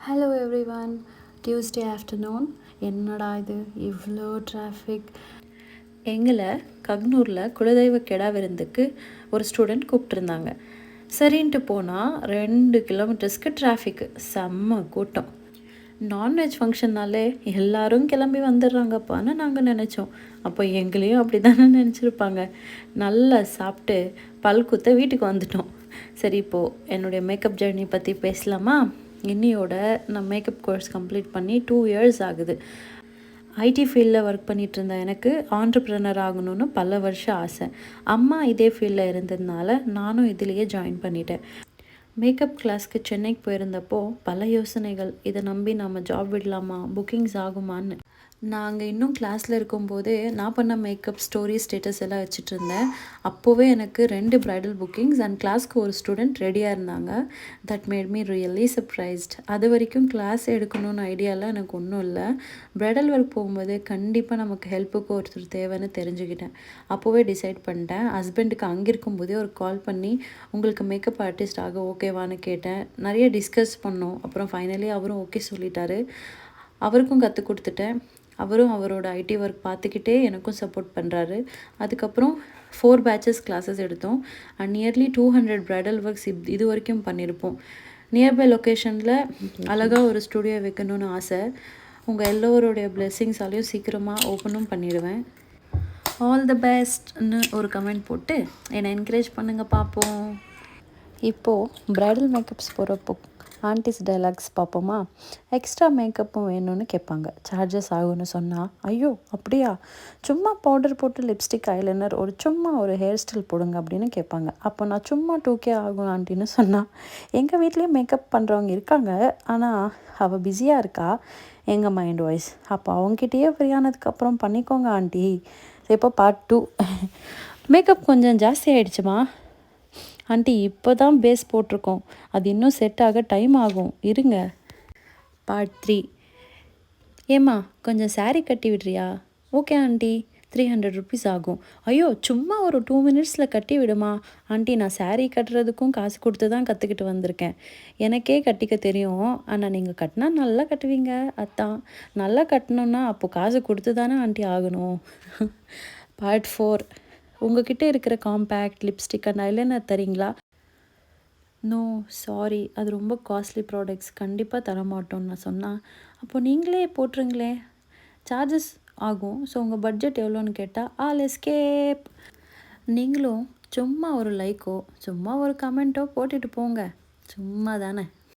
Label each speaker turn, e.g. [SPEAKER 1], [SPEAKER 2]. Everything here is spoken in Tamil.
[SPEAKER 1] Hello every one. Tuesday afternoon. என்னடா இது இவ்வளோ டிராஃபிக். எங்களை கக்னூரில் குலதெய்வ கெடா விருந்துக்கு ஒரு ஸ்டூடெண்ட் கூப்பிட்ருந்தாங்க. சரின்ட்டு போனால் 2 கிலோமீட்டர்ஸ்க்கு டிராஃபிக்கு, செம்ம கூட்டம். நான்வெஜ் ஃபங்க்ஷன்னாலே எல்லோரும் கிளம்பி வந்துடுறாங்கப்பான்னு நாங்கள் நினச்சோம். அப்போ எங்களையும் அப்படி தானே நினச்சிருப்பாங்க. நல்லா சாப்பிட்டு பல்குத்த வீட்டுக்கு வந்துட்டோம். சரி, இப்போது என்னுடைய மேக்கப் ஜர்னி பற்றி பேசலாமா? இன்னையோட நான் மேக்கப் கோர்ஸ் கம்ப்ளீட் பண்ணி 2 இயர்ஸ் ஆகுது. ஐடி ஃபீல்டில் ஒர்க் பண்ணிகிட்டு இருந்தேன். எனக்கு ஆண்டர்ப்ரனர் ஆகணும்னு பல வருஷம் ஆசை. அம்மா இதே ஃபீல்டில் இருந்ததுனால நானும் இதிலேயே ஜாயின் பண்ணிட்டேன். மேக்கப் கிளாஸ்க்கு சென்னைக்கு போயிருந்தப்போ பல யோசனைகள். இதை நம்பி நம்ம ஜாப் விடலாமா, புக்கிங்ஸ் ஆகுமான்னு. நாங்கள் இன்னும் கிளாஸில் இருக்கும்போதே நான் பண்ண மேக்கப் ஸ்டோரி ஸ்டேட்டஸ் எல்லாம் வச்சுட்டு இருந்தேன். அப்போவே எனக்கு 2 ப்ரைடல் புக்கிங்ஸ் அண்ட் கிளாஸ்க்கு ஒரு ஸ்டூடெண்ட் ரெடியாக இருந்தாங்க. That made me really surprised. அது வரைக்கும் கிளாஸ் எடுக்கணும்னு ஐடியாலாம் எனக்கு ஒன்றும் இல்லை. ப்ரைடல் ஒர்க் போகும்போது கண்டிப்பாக நமக்கு ஹெல்ப்புக்கு ஒருத்தர் தேவைன்னு தெரிஞ்சுக்கிட்டேன். அப்போவே டிசைட் பண்ணிட்டேன். ஹஸ்பண்டுக்கு அங்கே இருக்கும்போதே ஒரு கால் பண்ணி உங்களுக்கு மேக்கப் ஆர்டிஸ்ட் ஆக ஓகேவான்னு கேட்டேன். நிறைய டிஸ்கஸ் பண்ணோம். அப்புறம் ஃபைனலி அவரும் ஓகே சொல்லிட்டாரு. அவருக்கும் கற்றுக் கொடுத்துட்டேன். அவரும் அவரோட ஐடி ஒர்க் பார்த்துக்கிட்டே எனக்கும் சப்போர்ட் பண்ணுறாரு. அதுக்கப்புறம் 4 பேட்சஸ் கிளாஸஸ் எடுத்தோம். அண்ட் நியர்லி 200 ப்ரைடல் ஒர்க்ஸ் இது வரைக்கும் பண்ணியிருப்போம். நியர்பை லொக்கேஷனில் அழகாக ஒரு ஸ்டுடியோ வைக்கணும்னு ஆசை. உங்கள் எல்லோருடைய பிளெஸ்ஸிங்ஸாலையும் சீக்கிரமாக ஓப்பனும் பண்ணிடுவேன். ஆல் தி பெஸ்ட்னு ஒரு கமெண்ட் போட்டு என்னை என்கரேஜ் பண்ணுங்கள் பார்ப்போம். இப்போது ப்ரைடல் மேக்கப்ஸ் போகிறப்போ ஆன்டிஸ் டைலாக்ஸ் பார்ப்போமா? எக்ஸ்ட்ரா மேக்கப்பும் வேணும்னு கேட்பாங்க. சார்ஜஸ் ஆகும்னு சொன்னால், ஐயோ அப்படியா, சும்மா பவுடர் போட்டு லிப்ஸ்டிக், ஐலைனர், சும்மா ஒரு ஹேர் ஸ்டைல் போடுங்க அப்படின்னு கேட்பாங்க. அப்போ நான் சும்மா 2K ஆகும் ஆண்டின்னு சொன்னால், எங்கள் வீட்லேயும் மேக்கப் பண்ணுறவங்க இருக்காங்க, ஆனால் அவள் பிஸியாக இருக்கா எங்கள் மைண்ட் வாய்ஸ். அப்போ அவங்ககிட்டயே ஃப்ரீயானதுக்கப்புறம் பண்ணிக்கோங்க ஆண்டி. இப்போ பார்ட் 2. மேக்கப் கொஞ்சம் ஜாஸ்தி ஆகிடுச்சுமா ஆண்டி. இப்போ தான் பேஸ் போட்டிருக்கோம், அது இன்னும் செட் ஆக டைம் ஆகும், இருங்க. பார்ட் 3. ஏம்மா கொஞ்சம் சாரீ கட்டி விடுறியா? ஓகே ஆண்டி, 300 ருபீஸ் ஆகும். ஐயோ சும்மா ஒரு 2 மினிட்ஸில் கட்டி விடுமா ஆண்டி. நான் சாரீ கட்டுறதுக்கும் காசு கொடுத்து தான் கற்றுக்கிட்டு வந்திருக்கேன். எனக்கே கட்டிக்க தெரியும், ஆனால் நீங்கள் கட்டினா நல்லா கட்டுவீங்க. அதான் நல்லா கட்டணுன்னா அப்போது காசு கொடுத்து தானே ஆண்டி ஆகணும். பார்ட் 4. உங்ககிட்ட இருக்கிற காம்பேக்ட், லிப்ஸ்டிக் அண்ட் ஐலைனர் தரீங்களா? நோ சாரி, அது ரொம்ப காஸ்ட்லி ப்ராடக்ட்ஸ், கண்டிப்பாக தரமாட்டோன்னு நான் சொன்னால், அப்போது நீங்களே போட்டுருங்களே, சார்ஜஸ் ஆகும். ஸோ உங்கள் பட்ஜெட் எவ்வளோன்னு கேட்டால் ஆல் எஸ்கேப். நீங்களும் சும்மா ஒரு லைக்கோ சும்மா ஒரு கமெண்ட்டோ போட்டுட்டு போங்க, சும்மா தானே.